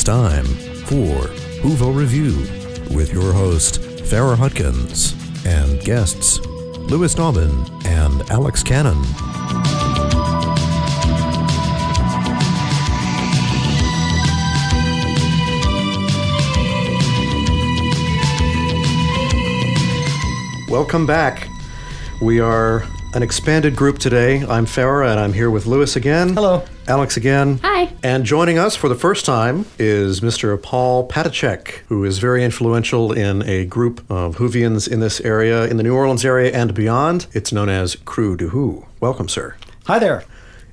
time for NuWho Review with your host, Farrar Hutkins, and guests, Lewis Dobbin and Alex Cannon. Welcome back. We are an expanded group today. I'm Farrar, and I'm here with Lewis again. Hello. Alex again. Hi. And joining us for the first time is Mr. Paul Patachek, who is very influential in a group of Whovians in this area, in the New Orleans area and beyond. It's known as NuWho. Welcome, sir. Hi there.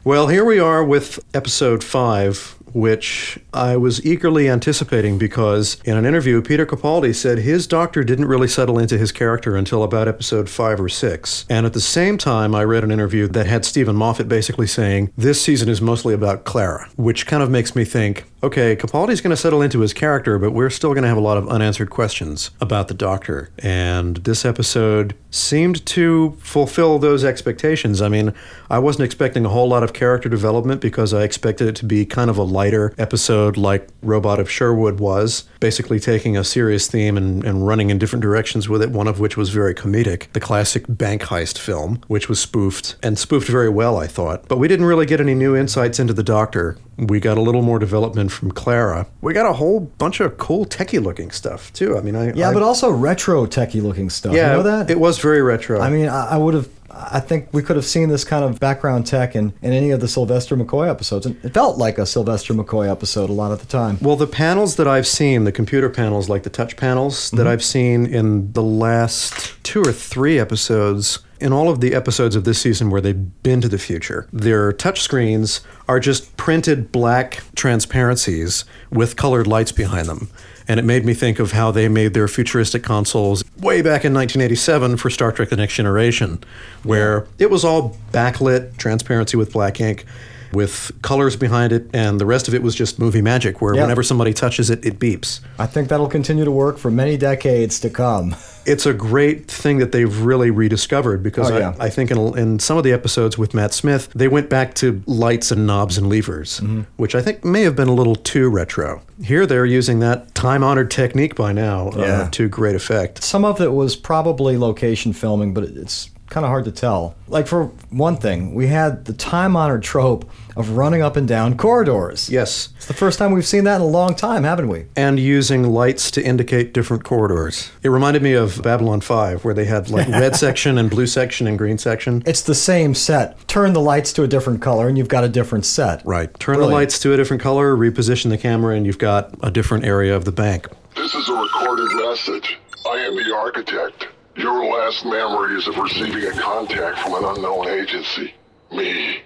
Well, here we are with episode 5, which I was eagerly anticipating because in an interview, Peter Capaldi said his doctor didn't really settle into his character until about episode 5 or 6. And at the same time, I read an interview that had Stephen Moffat basically saying, this season is mostly about Clara, which kind of makes me think, okay, Capaldi's going to settle into his character, but we're still going to have a lot of unanswered questions about the Doctor. And this episode seemed to fulfill those expectations. I mean, I wasn't expecting a whole lot of character development because I expected it to be kind of a lighter episode like Robot of Sherwood was, basically taking a serious theme and running in different directions with it, one of which was very comedic, the classic bank heist film, which was spoofed, and spoofed very well, I thought. But we didn't really get any new insights into the Doctor. We got a little more development from Clara. We got a whole bunch of cool techie-looking stuff, too. I mean, but also retro techie-looking stuff. Yeah, you know that? It was very retro. I mean, I think we could have seen this kind of background tech in any of the Sylvester McCoy episodes. And it felt like a Sylvester McCoy episode a lot of the time. Well, the panels that I've seen, the computer panels, like the touch panels that I've seen in the last 2 or 3 episodes, in all of the episodes of this season where they've been to the future, their touch screens are just printed black transparencies with colored lights behind them. And it made me think of how they made their futuristic consoles way back in 1987 for Star Trek The Next Generation, where it was all backlit, transparency with black ink, with colors behind it, and the rest of it was just movie magic, where whenever somebody touches it, it beeps. I think that'll continue to work for many decades to come. It's a great thing that they've really rediscovered because I think in some of the episodes with Matt Smith, they went back to lights and knobs and levers, which I think may have been a little too retro. Here they're using that time-honored technique by now to great effect. Some of it was probably location filming, but it's kind of hard to tell. Like, for one thing, we had the time-honored trope of running up and down corridors. Yes. It's the first time we've seen that in a long time, haven't we? And using lights to indicate different corridors. It reminded me of Babylon 5, where they had like red section and blue section and green section. It's the same set. Turn the lights to a different color and you've got a different set. Right. Turn the lights to a different color, reposition the camera, and you've got a different area of the bank. This is a recorded message. I am the architect. Your last memories of receiving a contact from an unknown agency. Me.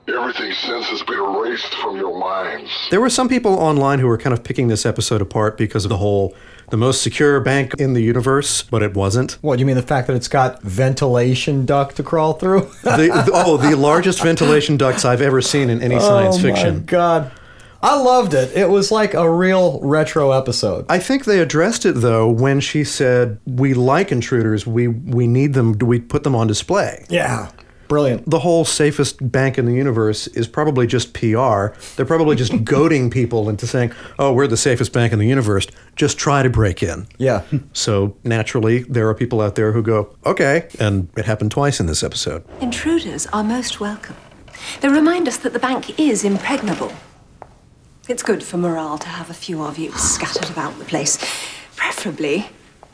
Everything since has been erased from your minds. There were some people online who were kind of picking this episode apart because of the most secure bank in the universe, but it wasn't. What, you mean the fact that it's got ventilation duct to crawl through? The largest ventilation ducts I've ever seen in any science fiction. Oh my God. I loved it. It was like a real retro episode. I think they addressed it, though, when she said, we like intruders, we need them, do we put them on display? Yeah. Brilliant. The whole safest bank in the universe is probably just PR. They're probably just goading people into saying, oh, we're the safest bank in the universe. Just try to break in. Yeah. So naturally, there are people out there who go, okay. And it happened twice in this episode. Intruders are most welcome. They remind us that the bank is impregnable. It's good for morale to have a few of you scattered about the place, preferably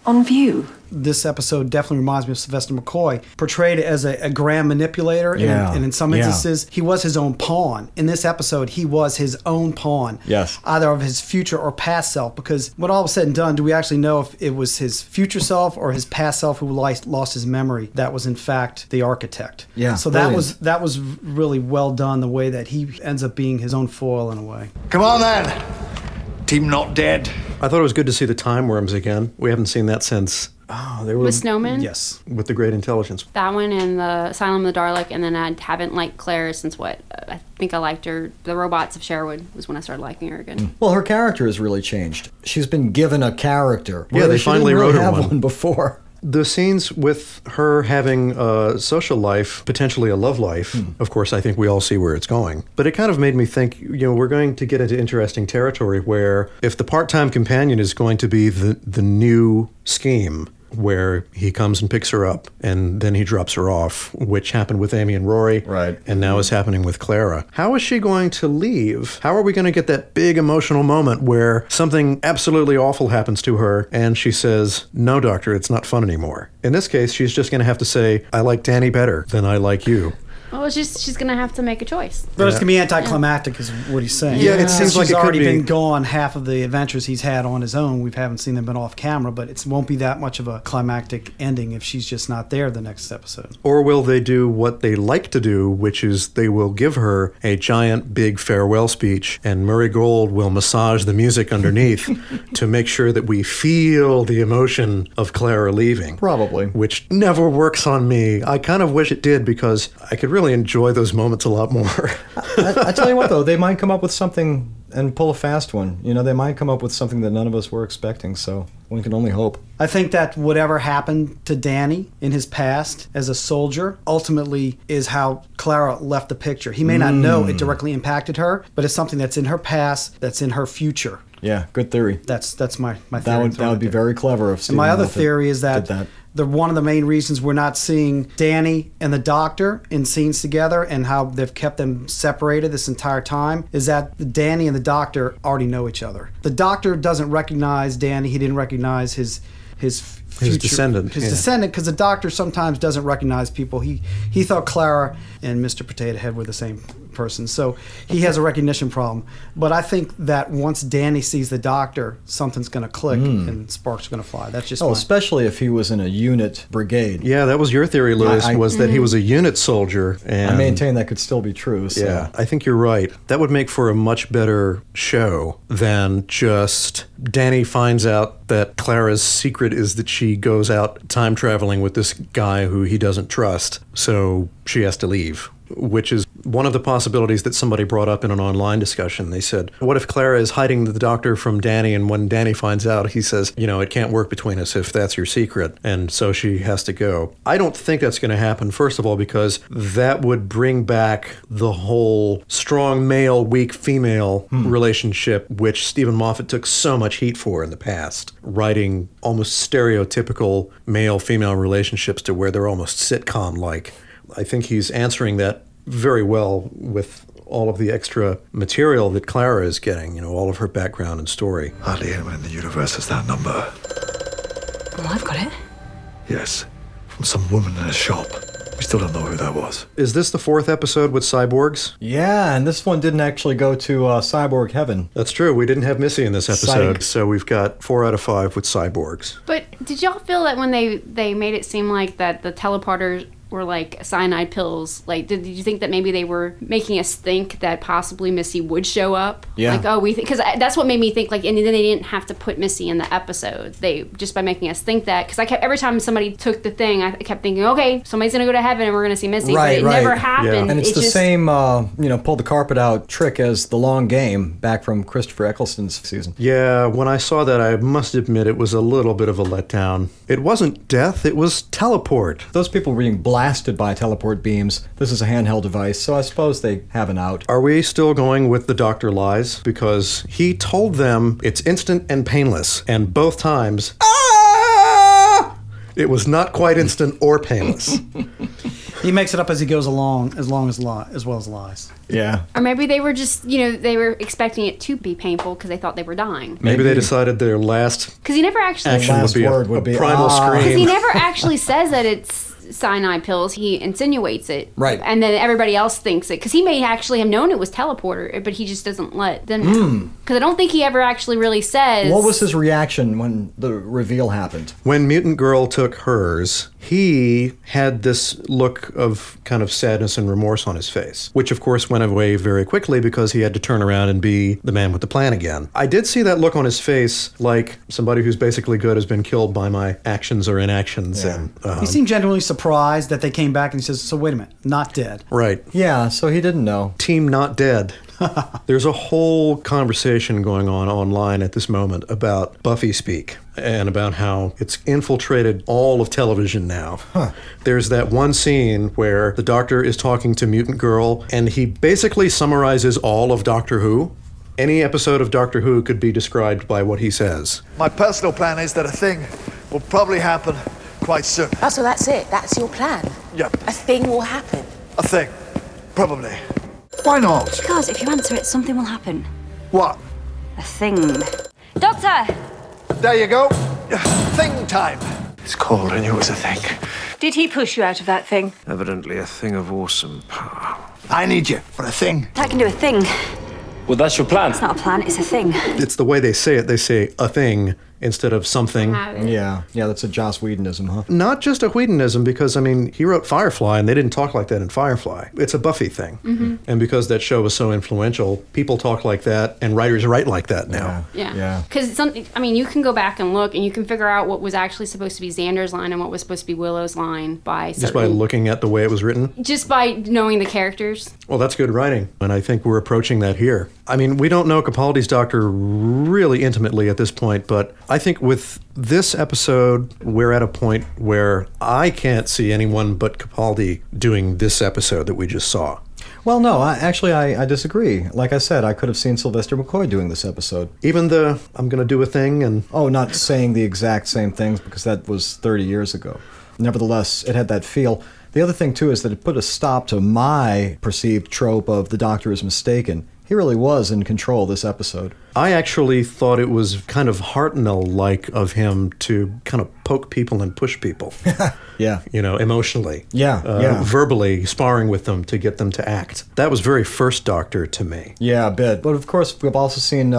on view. This episode definitely reminds me of Sylvester McCoy, portrayed as a grand manipulator, and in some instances, he was his own pawn. In this episode, he was his own pawn, either of his future or past self, because when all was said and done, do we actually know if it was his future self or his past self who lost his memory that was in fact the architect? Yeah, so brilliant. that was really well done, the way that he ends up being his own foil in a way. Come on then, team not dead. I thought it was good to see the time worms again. We haven't seen that since... they were with Snowman? Yes. With the Great Intelligence. That one and the Asylum of the Dalek, and then I haven't liked Claire since I think I liked her. The Robots of Sherwood was when I started liking her again. Well, her character has really changed. She's been given a character. Yeah, they finally really wrote her have one before. The scenes with her having a social life, potentially a love life, of course, I think we all see where it's going. But it kind of made me think, we're going to get into interesting territory where if the part-time companion is going to be the new scheme, where he comes and picks her up and then he drops her off, which happened with Amy and Rory, right, and now is happening with Clara. How is she going to leave? How are we going to get that big emotional moment where something absolutely awful happens to her and she says, "No, doctor, it's not fun anymore"? In this case, she's just going to have to say, "I like Danny better than I like you." Well, she's going to have to make a choice. But it's going to be anticlimactic is what he's saying. Yeah, it seems like he's it could already be. been gone half of the adventures he's had on his own. We haven't seen them been off camera, but it won't be that much of a climactic ending if she's just not there the next episode. Or will they do what they like to do, which is they will give her a giant, big farewell speech, and Murray Gold will massage the music underneath to make sure that we feel the emotion of Clara leaving. Probably. Which never works on me. I kind of wish it did because I could really enjoy those moments a lot more. I tell you what, though, they might come up with something and pull a fast one. They might come up with something that none of us were expecting, so one can only hope. I think that whatever happened to Danny in his past as a soldier ultimately is how Clara left the picture. He may not know it directly impacted her, but it's something that's in her past, that's in her future. Yeah, good theory. That's my theory. That would be very clever if Stephen And my other Moffat theory is did that one of the main reasons we're not seeing Danny and the doctor in scenes together and how they've kept them separated this entire time is that Danny and the doctor already know each other. The doctor doesn't recognize Danny. He didn't recognize his future, descendant. His descendant, because the doctor sometimes doesn't recognize people. He thought Clara and Mr. Potato Head were the same person, so he has a recognition problem. But I think that once Danny sees the doctor, something's going to click and sparks are going to fly. That's just especially if he was in a unit brigade. Yeah, that was your theory, Lewis, was that he was a unit soldier. And I maintain that could still be true. So. Yeah, I think you're right. That would make for a much better show than just Danny finds out that Clara's secret is that she goes out time traveling with this guy who he doesn't trust, so she has to leave. Which is one of the possibilities that somebody brought up in an online discussion. They said, what if Clara is hiding the doctor from Danny, and when Danny finds out, he says, it can't work between us if that's your secret, and so she has to go. I don't think that's going to happen, first of all, because that would bring back the whole strong male, weak female relationship, which Stephen Moffat took so much heat for in the past, writing almost stereotypical male-female relationships to where they're almost sitcom-like. I think he's answering that very well with all of the extra material that Clara is getting, all of her background and story. Hardly anyone in the universe has that number. Oh, I've got it. Yes, from some woman in a shop. We still don't know who that was. Is this the 4th episode with cyborgs? Yeah, and this one didn't actually go to cyborg heaven. That's true. We didn't have Missy in this episode, so we've got 4 out of 5 with cyborgs. But did y'all feel that when they made it seem like that the teleporters were like cyanide pills? Like, did you think that maybe they were making us think that possibly Missy would show up? Yeah. Like, because that's what made me think, like, and then they didn't have to put Missy in the episode. They, just by making us think that, because every time somebody took the thing, I kept thinking, okay, somebody's going to go to heaven and we're going to see Missy. Right, but it never happened. Yeah. And it's the same, pull the carpet out trick as The Long Game back from Christopher Eccleston's season. Yeah, when I saw that, I must admit it was a little bit of a letdown. It wasn't death, it was teleport. Those people were being blasted by teleport beams. This is a handheld device, so I suppose they have an out. Are we still going with the doctor lies? Because he told them it's instant and painless, and both times, it was not quite instant or painless. He makes it up as he goes along, as well as lies. Yeah. Or maybe they were just, they were expecting it to be painful because they thought they were dying. Maybe they decided their last because he never actually action would be a primal scream. Because he never actually says that it's cyanide pills. He insinuates it. Right. And then everybody else thinks it. Because he may actually have known it was teleporter, but he just doesn't let them know. Because I don't think he ever actually really says. What was his reaction when the reveal happened? When Mutant Girl took hers, he had this look of kind of sadness and remorse on his face, which of course went away very quickly because he had to turn around and be the man with the plan again. I did see that look on his face like somebody who's basically good has been killed by my actions or inactions. Yeah. And he seemed genuinely surprised surprised that they came back and he says, so wait a minute, not dead. Right. Yeah, so he didn't know. Team not dead. There's a whole conversation going on online at this moment about Buffy speak and about how it's infiltrated all of television now. There's that one scene where the Doctor is talking to Mutant Girl and he basically summarizes all of Doctor Who. Any episode of Doctor Who could be described by what he says. My personal plan is that a thing will probably happen quite soon. Oh, so that's it? That's your plan? Yep. A thing will happen? A thing. Probably. Why not? Because if you answer it, something will happen. What? A thing. Doctor! There you go. Thing time. It's called I knew it was a thing. Did he push you out of that thing? Evidently a thing of awesome power. I need you for a thing. I can do a thing. Well, that's your plan. It's not a plan, it's a thing. It's the way they say it. They say a thing instead of something. Yeah, that's a Joss Whedonism, huh? Not just a Whedonism, because, I mean, he wrote Firefly, and they didn't talk like that in Firefly. It's a Buffy thing. Mm-hmm. And because that show was so influential, people talk like that, and writers write like that now. Yeah. Because, I mean, you can go back and look, and you can figure out what was actually supposed to be Xander's line and what was supposed to be Willow's line by Just by looking at the way it was written? Just by knowing the characters. Well, that's good writing, and I think we're approaching that here. I mean, we don't know Capaldi's Doctor really intimately at this point, but I think with this episode, we're at a point where I can't see anyone but Capaldi doing this episode that we just saw. Well, no, I disagree. Like I said, I could have seen Sylvester McCoy doing this episode. Even the, I'm going to do a thing and... Oh, not saying the exact same things, because that was 30 years ago. Nevertheless, it had that feel. The other thing, too, is that it put a stop to my perceived trope of the Doctor is mistaken. He really was in control this episode. I actually thought it was kind of Hartnell-like of him to kind of poke people and push people. Yeah. You know, emotionally. Yeah. Verbally sparring with them to get them to act. That was very First Doctor to me. Yeah, a bit. But of course, we've also seen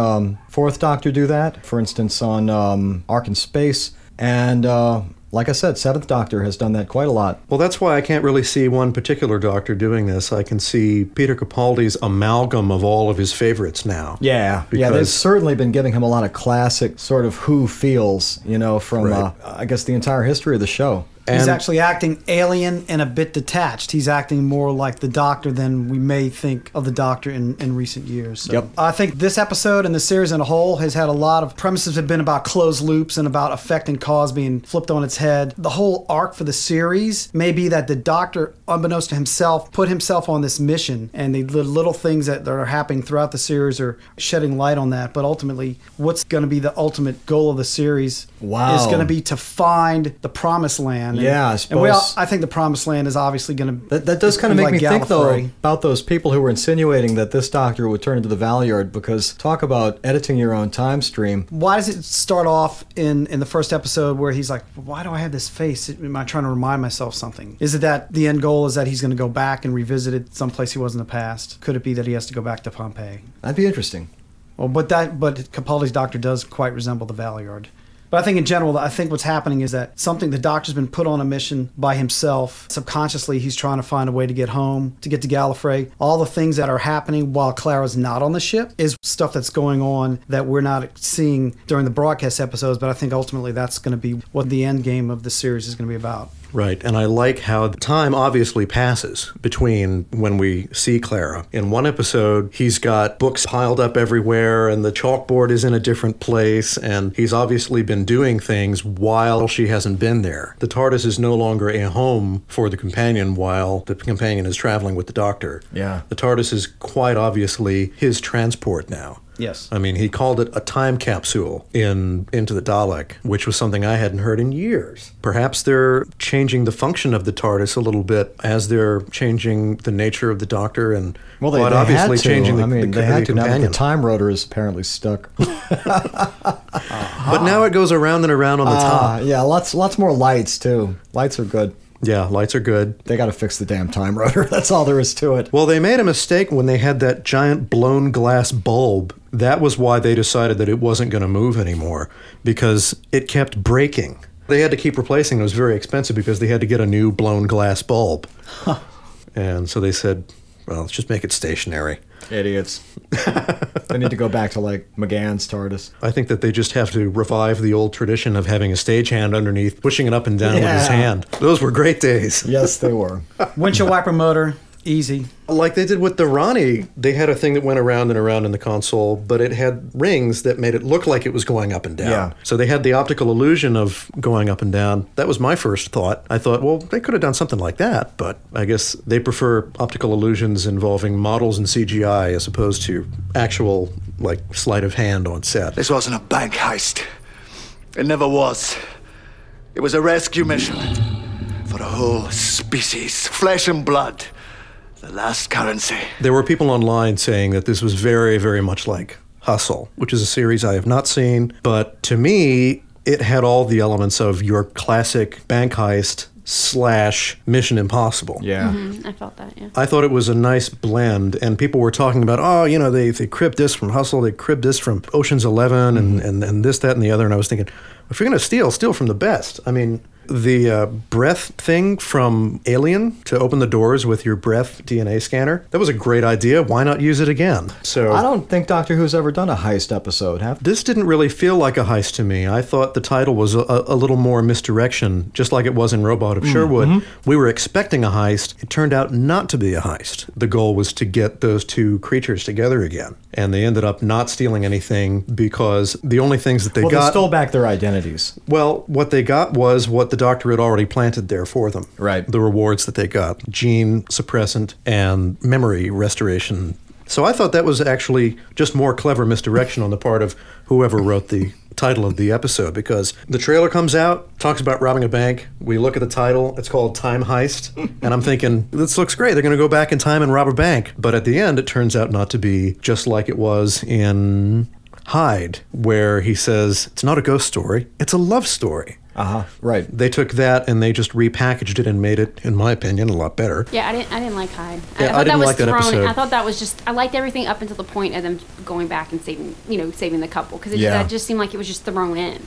Fourth Doctor do that. For instance, on Ark in Space. And... like I said, Seventh Doctor has done that quite a lot. Well, that's why I can't really see one particular Doctor doing this. I can see Peter Capaldi's amalgam of all of his favorites now. Yeah, they've certainly been giving him a lot of classic sort of Who feels, you know, from, I guess, the entire history of the show. He's actually acting alien and a bit detached. He's acting more like the Doctor than we may think of the Doctor in recent years. So Yep. I think this episode and the series in a whole has had a lot of premises have been about closed loops and about effect and cause being flipped on its head. The whole arc for the series may be that the Doctor, unbeknownst to himself, put himself on this mission, and the little things that are happening throughout the series are shedding light on that. But ultimately, what's going to be the ultimate goal of the series is going to be to find the Promised Land. Yeah, I suppose. And I think the Promised Land is obviously going to... That does kind of make me think, though, about those people who were insinuating that this Doctor would turn into the Valeyard, because talk about editing your own time stream. Why does it start off in the first episode where he's like, why do I have this face? Am I trying to remind myself something? Is it that the end goal is that he's going to go back and revisit it someplace he was in the past? Could it be that he has to go back to Pompeii? That'd be interesting. Well, but Capaldi's Doctor does quite resemble the Valeyard. But I think in general, I think what's happening is that the Doctor's been put on a mission by himself. Subconsciously, he's trying to find a way to get home, to get to Gallifrey. All the things that are happening while Clara's not on the ship is stuff that's going on that we're not seeing during the broadcast episodes, but I think ultimately that's going to be what the end game of the series is going to be about. Right, and I like how the time obviously passes between when we see Clara. In one episode, he's got books piled up everywhere, and the chalkboard is in a different place, and he's obviously been doing things while she hasn't been there. The TARDIS is no longer a home for the companion while the companion is traveling with the Doctor. Yeah. The TARDIS is quite obviously his transport now. Yes. I mean, he called it a time capsule in Into the Dalek, which was something I hadn't heard in years. Perhaps they're changing the function of the TARDIS a little bit as they're changing the nature of the Doctor and they obviously had to. changing the they had to companion. now that the time rotor is apparently stuck. But now it goes around and around on the top. Yeah, lots more lights, too. Lights are good. Yeah, lights are good. They got to fix the damn time rotor. That's all there is to it. Well, they made a mistake when they had that giant blown glass bulb. That was why they decided that it wasn't going to move anymore, because it kept breaking. They had to keep replacing it. It was very expensive because they had to get a new blown glass bulb. And so they said, well, let's just make it stationary. Idiots. They need to go back to, like, McGann's TARDIS. I think that they just have to revive the old tradition of having a stagehand underneath, pushing it up and down with his hand. Those were great days. Yes, they were. Windshield wiper motor, easy. Like they did with the Ronnie, they had a thing that went around and around in the console, but it had rings that made it look like it was going up and down. Yeah. So they had the optical illusion of going up and down. That was my first thought. I thought, well, they could have done something like that, but I guess they prefer optical illusions involving models and CGI as opposed to actual, like, sleight of hand on set. This wasn't a bank heist. It never was. It was a rescue mission for a whole species, flesh and blood. The last currency. There were people online saying that this was very, very much like Hustle, which is a series I have not seen. But to me, it had all the elements of your classic bank heist / Mission Impossible. Yeah. I felt that, yeah. I thought it was a nice blend, and people were talking about, oh, you know, they cribbed this from Hustle, they cribbed this from Ocean's 11, and this, that, and the other. And I was thinking, if you're going to steal from the best. I mean, the breath thing from Alien to open the doors with your breath DNA scanner, that was a great idea. Why not use it again? So I don't think Doctor Who's ever done a heist episode, have they? This didn't really feel like a heist to me. I thought the title was a little more misdirection, just like it was in Robot of Sherwood. We were expecting a heist. It turned out not to be a heist. The goal was to get those two creatures together again. And they ended up not stealing anything because the only things that they got... Well, they stole back their identities. Well, what they got was what the Doctor had already planted there for them. Right. The rewards that they got. Gene suppressant and memory restoration. So I thought that was actually just more clever misdirection on the part of whoever wrote the title of the episode, because the trailer comes out, talks about robbing a bank. We look at the title, it's called Time Heist, and I'm thinking, this looks great. They're going to go back in time and rob a bank. But at the end, it turns out not to be, just like it was in Hyde, where he says, it's not a ghost story, it's a love story. Right. They took that and they just repackaged it and made it, in my opinion, a lot better. Yeah, I didn't like Hyde. Yeah, I didn't like that episode. I thought that was just, I liked everything up until the point of them going back and saving the couple, because that just seemed like it was just thrown in.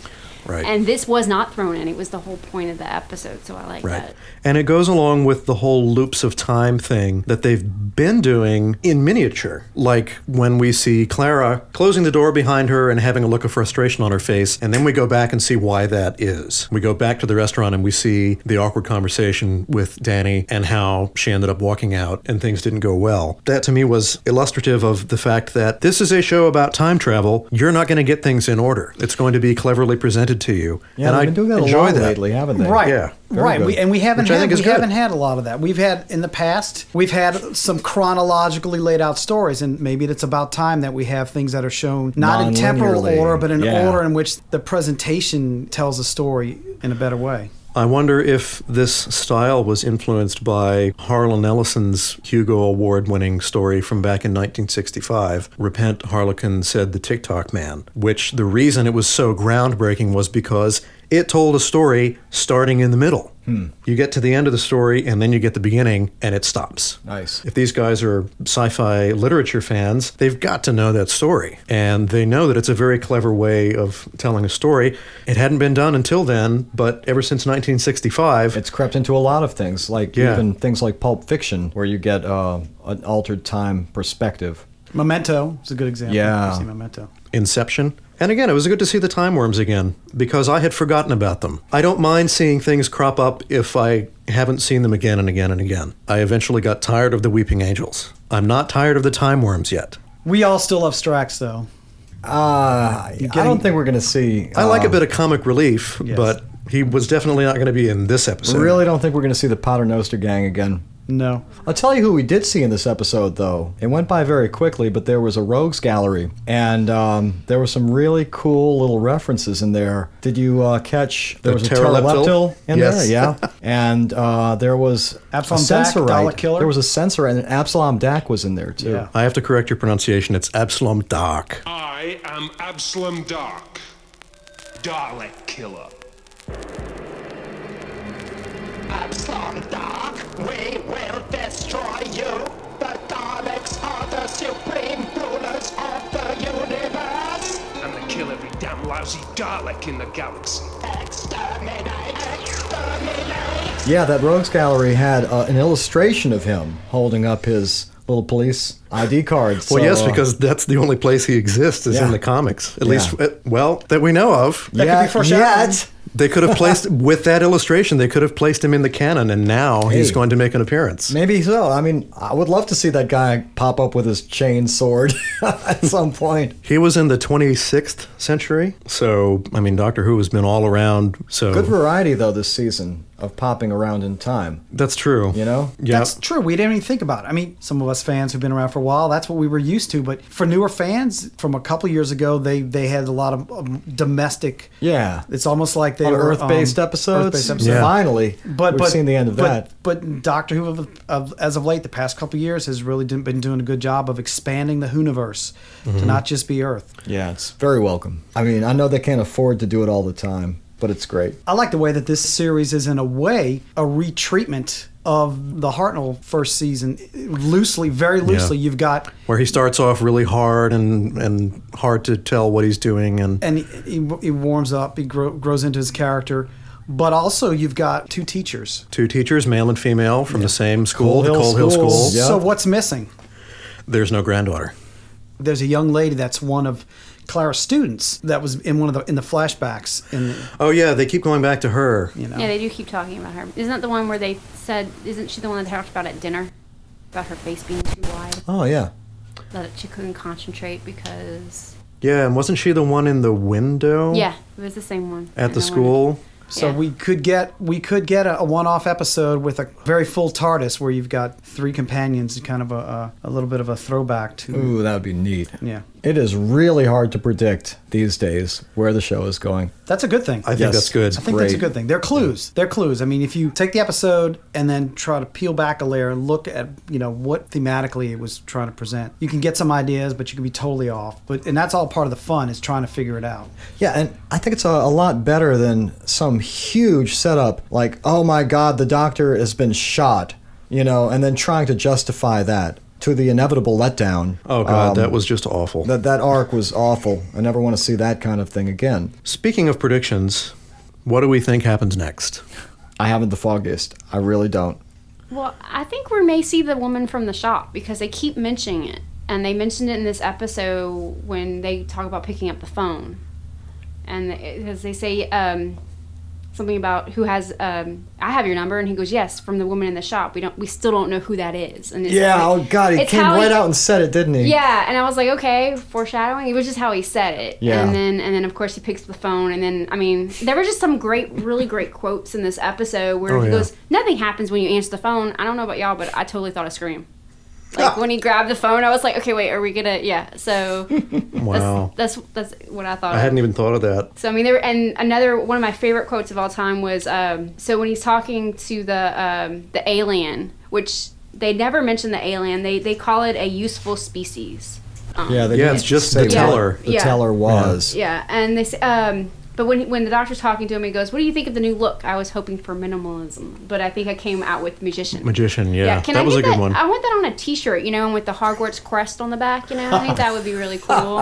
Right. And this was not thrown in. It was the whole point of the episode, so I like that. And it goes along with the whole loops of time thing that they've been doing in miniature. Like when we see Clara closing the door behind her and having a look of frustration on her face, and then we go back and see why that is. We go back to the restaurant and we see the awkward conversation with Danny and how she ended up walking out and things didn't go well. That to me was illustrative of the fact that this is a show about time travel. You're not going to get things in order. It's going to be cleverly presented to you. Yeah, they've been doing that a lot lately, haven't they? Right. Yeah. Right. We haven't had a lot of that. We've had, in the past, we've had some chronologically laid out stories, and maybe it's about time that we have things that are shown not in temporal order, but in order in which the presentation tells a story in a better way. I wonder if this style was influenced by Harlan Ellison's Hugo Award-winning story from back in 1965, Repent, Harlequin Said the TikTok Man, which the reason it was so groundbreaking was because it told a story starting in the middle. You get to the end of the story, and then you get the beginning, and it stops. Nice. If these guys are sci-fi literature fans, they've got to know that story. And they know that it's a very clever way of telling a story. It hadn't been done until then, but ever since 1965... It's crept into a lot of things, like even things like Pulp Fiction, where you get an altered time perspective. Memento is a good example. Yeah. See Memento. Inception. And again, it was good to see the time worms again, because I had forgotten about them. I don't mind seeing things crop up if I haven't seen them again and again and again. I eventually got tired of the Weeping Angels. I'm not tired of the time worms yet. We all still love Strax, though. I don't think we're going to see... I like a bit of comic relief, but he was definitely not going to be in this episode. Really don't think we're going to see the Paternoster gang again. No. I'll tell you who we did see in this episode, though. It went by very quickly, but there was a rogues gallery, and there were some really cool little references in there. Did you catch? There was a pterodactyl in there, yeah. And there was Absalom a Sensorite. Dalek Killer. There was a Sensorite, and Absalom Dak was in there too. Yeah. I have to correct your pronunciation. It's Absalom Dark. I am Absalom Dark, Dalek Killer. Absalom Dark, we will destroy you. The Daleks are the supreme rulers of the universe. I'm to kill every damn lousy Dalek in the galaxy. Exterminate! Exterminate! Yeah, that rogues gallery had an illustration of him holding up his little police ID cards. Well, yes, because that's the only place he exists is in the comics. At least, well, that we know of. That could be foreshadowing. They could have placed, with that illustration, they could have placed him in the canon, and now he's going to make an appearance. Maybe so. I mean, I would love to see that guy pop up with his chain sword at some point. He was in the 26th century, so, I mean, Doctor Who has been all around, so... Good variety, though, this season of popping around in time. That's true. You know? Yeah. That's true. We didn't even think about it. I mean, some of us fans who've been around for a while, that's what we were used to. But for newer fans, from a couple years ago, they had a lot of domestic... Yeah. It's almost like they were... Earth-based episodes? Earth-based episodes. Yeah. Finally, we've seen the end of that. But Doctor Who, as of late, the past couple of years, has really been doing a good job of expanding the Whoniverse to not just be Earth. Yeah, it's very welcome. I mean, I know they can't afford to do it all the time, but it's great. I like the way that this series is, in a way, a retreatment of the Hartnell first season. Very loosely, you've got... Where he starts off really hard and hard to tell what he's doing. And he warms up, he grows into his character. But also, you've got two teachers. Two teachers, male and female, from the same school, the Cold Hill School. Yep. So what's missing? There's no granddaughter. There's a young lady that's one of Clara's students that was in the flashbacks. Oh yeah, they keep going back to her. You know. Yeah, they do keep talking about her. Isn't that the one where they said? Isn't she the one that talked about at dinner about her face being too wide? Oh yeah. That she couldn't concentrate because. Yeah, and wasn't she the one in the window? Yeah, it was the same one at the school. So we could get a one-off episode with a very full TARDIS where you've got three companions, kind of a little bit of a throwback to. Ooh, that would be neat. Yeah. It is really hard to predict these days where the show is going. That's a good thing. I think that's good. I think that's a good thing. They're clues. They're clues. I mean, if you take the episode and then try to peel back a layer and look at, what thematically it was trying to present, you can get some ideas, but you can be totally off. And that's all part of the fun, is trying to figure it out. Yeah, and I think it's a lot better than some huge setup like, oh my God, the Doctor has been shot, and then trying to justify that to the inevitable letdown. Oh God, that was just awful. That arc was awful. I never want to see that kind of thing again. Speaking of predictions, what do we think happens next? I haven't the foggiest. I really don't. Well, I think we may see the woman from the shop because they keep mentioning it. And they mentioned it in this episode when they talk about picking up the phone. And as they say, something about who has I have your number, and he goes, yes, from the woman in the shop. We still don't know who that is. And oh God, he came right out and said it, didn't he? Yeah, and I was like, okay, foreshadowing. It was just how he said it. Yeah. And then of course he picks up the phone, and then there were just some really great quotes in this episode where he goes, nothing happens when you answer the phone. I don't know about y'all, but I totally thought of Scream. Like when he grabbed the phone, I was like, okay, wait, are we gonna? Yeah. So wow, that's what I thought. I hadn't even thought of that. So I mean, and another one of my favorite quotes of all time was so when he's talking to the alien, which they never mention the alien, they call it a useful species. It's just the teller. The teller was. Yeah, and they say. But when the Doctor's talking to him, he goes, what do you think of the new look? I was hoping for minimalism, but I think I came out with magician. Magician, yeah. That was a good one. I want that on a T-shirt, and with the Hogwarts crest on the back, I think that would be really cool,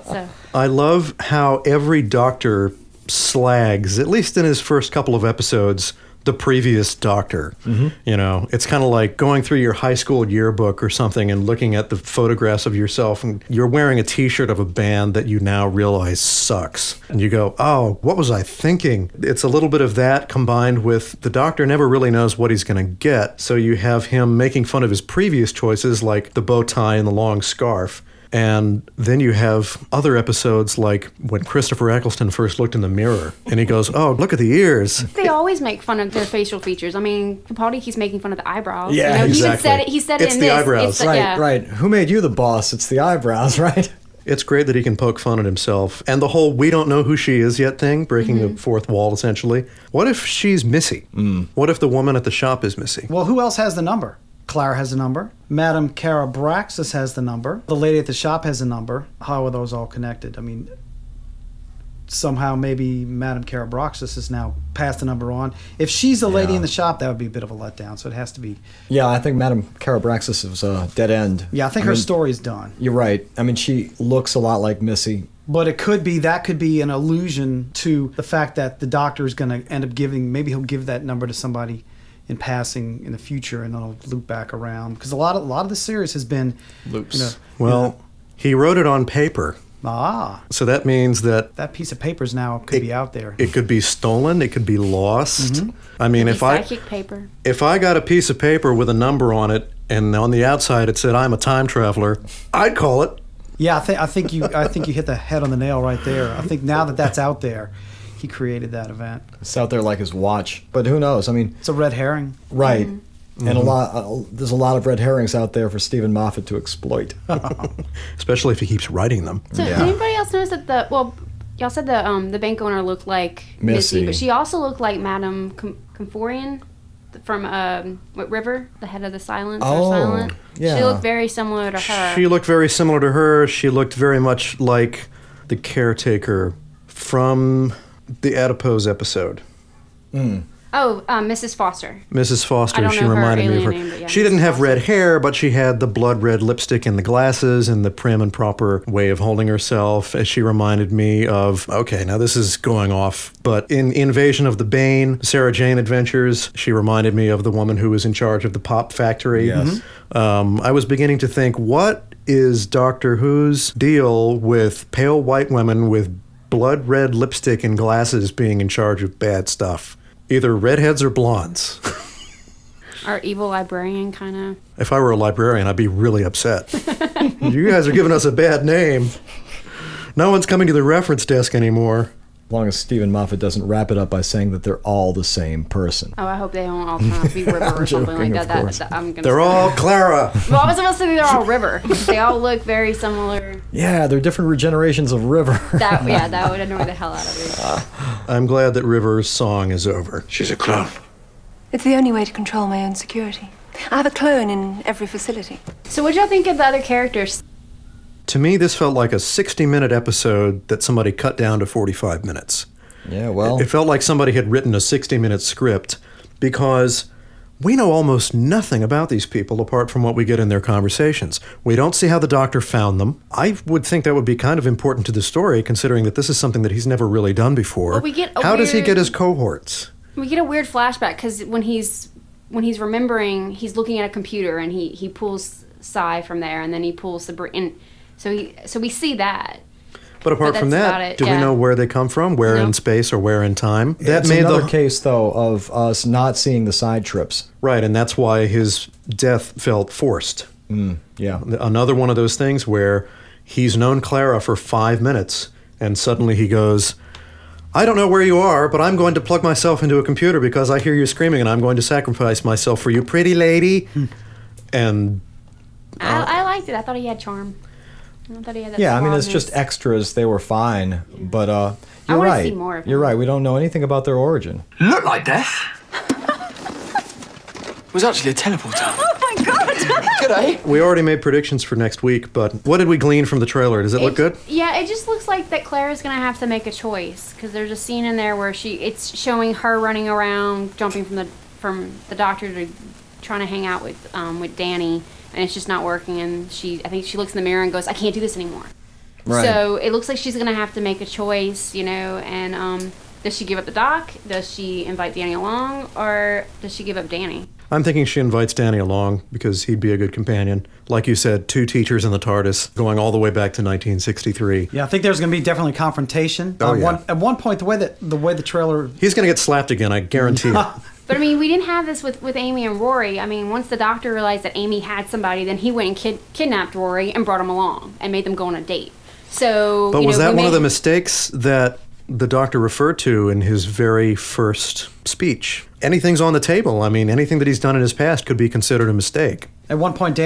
So. I love how every Doctor slags, at least in his first couple of episodes, the previous Doctor. Mm-hmm. It's kind of like going through your high school yearbook or something and looking at the photographs of yourself, and you're wearing a T-shirt of a band that you now realize sucks. And you go, oh, what was I thinking? It's a little bit of that combined with the Doctor never really knows what he's going to get. So you have him making fun of his previous choices, like the bow tie and the long scarf. And then you have other episodes like when Christopher Eccleston first looked in the mirror and he goes, oh, look at the ears. They always make fun of their facial features. I mean, Capaldi keeps making fun of the eyebrows. Yeah, exactly. He said it it's in the this. Eyebrows. Right. Who made you the boss? It's the eyebrows, right? It's great that he can poke fun at himself. And the whole we don't know who she is yet thing, breaking the fourth wall, essentially. What if she's Missy? What if the woman at the shop is Missy? Well, who else has the number? Clara has the number. Madame Carabraxis has the number. The lady at the shop has a number. How are those all connected? I mean, somehow maybe Madame Carabraxis has now passed the number on. If she's the lady in the shop, that would be a bit of a letdown. So it has to be. Yeah, I think Madame Carabraxis is a dead end. Yeah, I think her story's done. You're right. I mean, she looks a lot like Missy. But that could be an allusion to the fact that the Doctor is going to end up maybe he'll give that number to somebody in passing in the future, and then it'll loop back around. Because a lot of the series has been loops. He wrote it on paper. So that means that piece of paper now could be out there. It could be stolen. It could be lost. I mean, psychic paper. If I got a piece of paper with a number on it, and on the outside it said I'm a time traveler, I'd call it. Yeah, I think you hit the head on the nail right there. I think now that that's out there, he created that event. It's out there like his watch, but who knows? I mean, it's a red herring, right? And there's a lot of red herrings out there for Stephen Moffat to exploit, especially if he keeps writing them. So, did anybody else notice that y'all said the bank owner looked like Missy, but she also looked like Madame Comforian from River, the head of the Silence or Silent. Yeah. She looked very similar to her. She looked very similar to her. She looked very much like the caretaker from the Adipose episode. Mrs. Foster. Mrs. Foster, I don't she know reminded me of her. name, but yeah, she didn't have red hair, but she had the blood red lipstick and the glasses and the prim and proper way of holding herself. She reminded me of, okay, now this is going off, but in Invasion of the Bane, Sarah Jane Adventures, she reminded me of the woman who was in charge of the pop factory. Yes. I was beginning to think, what is Doctor Who's deal with pale white women with blood red lipstick and glasses being in charge of bad stuff? Either redheads or blondes. Our evil librarian, kind of. If I were a librarian, I'd be really upset. You guys are giving us a bad name. No one's coming to the reference desk anymore. As long as Stephen Moffat doesn't wrap it up by saying that they're all the same person. Oh, I hope they don't all turn out to be River or something like that. I'm gonna they're all Clara. Well, I was supposed to say they're all River. They all look very similar. Yeah, they're different regenerations of River. That would annoy the hell out of me. I'm glad that River's song is over. She's a clone. It's the only way to control my own security. I have a clone in every facility. So what y'all think of the other characters? To me, this felt like a 60-minute episode that somebody cut down to 45 minutes. Yeah, well... It felt like somebody had written a 60-minute script because we know almost nothing about these people apart from what we get in their conversations. We don't see how the Doctor found them. I would think that would be kind of important to the story, considering that this is something that he's never really done before. Well, how does he get his cohorts? We get a weird flashback because when he's remembering, he's looking at a computer and he pulls Psy from there, and then he pulls Sabrina. So we see that. But apart from that, do we know where they come from? Where in space or where in time? That's another case, though, of us not seeing the side trips. Right, and that's why his death felt forced. Yeah. Another one of those things where he's known Clara for 5 minutes, and suddenly he goes, I don't know where you are, but I'm going to plug myself into a computer because I hear you screaming, and I'm going to sacrifice myself for you, pretty lady. And... I liked it. I thought he had charm. I thought he had that I mean, it's just extras. They were fine, but you're right. See more of you're right. We don't know anything about their origin. Look like death. It was actually a teleporter. Oh my God! G'day. We already made predictions for next week, but what did we glean from the trailer? Does it look good? Yeah, it just looks like that Clara's gonna have to make a choice because there's a scene in there where it's showing her running around, jumping from the Doctor to trying to hang out with Danny. And it's just not working, and I think she looks in the mirror and goes, I can't do this anymore. Right. So it looks like she's going to have to make a choice, and does she give up the Doc? Does she invite Danny along? Or does she give up Danny? I'm thinking she invites Danny along because he'd be a good companion. Like you said, 2 teachers in the TARDIS going all the way back to 1963. Yeah, I think there's going to be definitely confrontation. At one point, the way the trailer... He's going to get slapped again, I guarantee it. But, I mean, we didn't have this with Amy and Rory. I mean, once the Doctor realized that Amy had somebody, then he went and kidnapped Rory and brought him along and made them go on a date. So, but was that one of the mistakes that the Doctor referred to in his very first speech? Anything's on the table. I mean, anything that he's done in his past could be considered a mistake. At one point,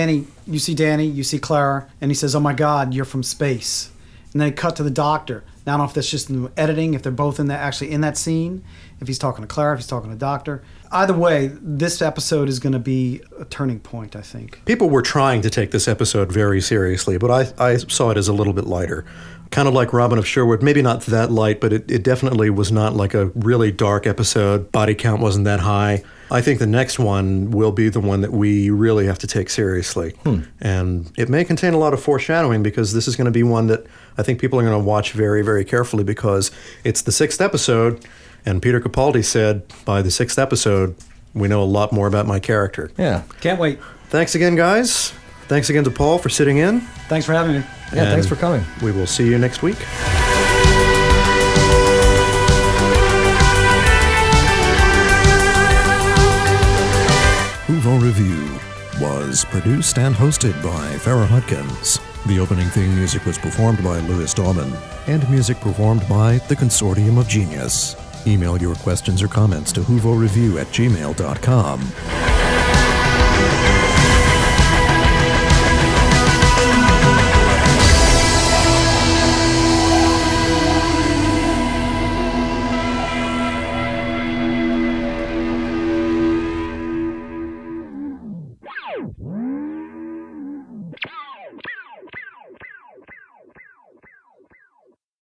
you see Clara, and he says, oh my God, you're from space. And then cut to the Doctor. Now, I don't know if that's just in the editing, if they're both in that scene, if he's talking to Clara, if he's talking to the Doctor. Either way, this episode is going to be a turning point, I think. People were trying to take this episode very seriously, but I saw it as a little bit lighter. Kind of like Robin of Sherwood. Maybe not that light, but it definitely was not like a really dark episode. Body count wasn't that high. I think the next one will be the one that we really have to take seriously. And it may contain a lot of foreshadowing because this is going to be one that I think people are going to watch very, very carefully because it's the 6th episode, and Peter Capaldi said by the 6th episode, we know a lot more about my character. Yeah. Can't wait. Thanks again, guys. Thanks again to Paul for sitting in. Thanks for having me. Yeah, thanks for coming. We will see you next week. NuWho Review was produced and hosted by Farrar Hudkins. The opening theme music was performed by Louis Dawman, and music performed by the Consortium of Genius. Email your questions or comments to NuWhoReview@gmail.com.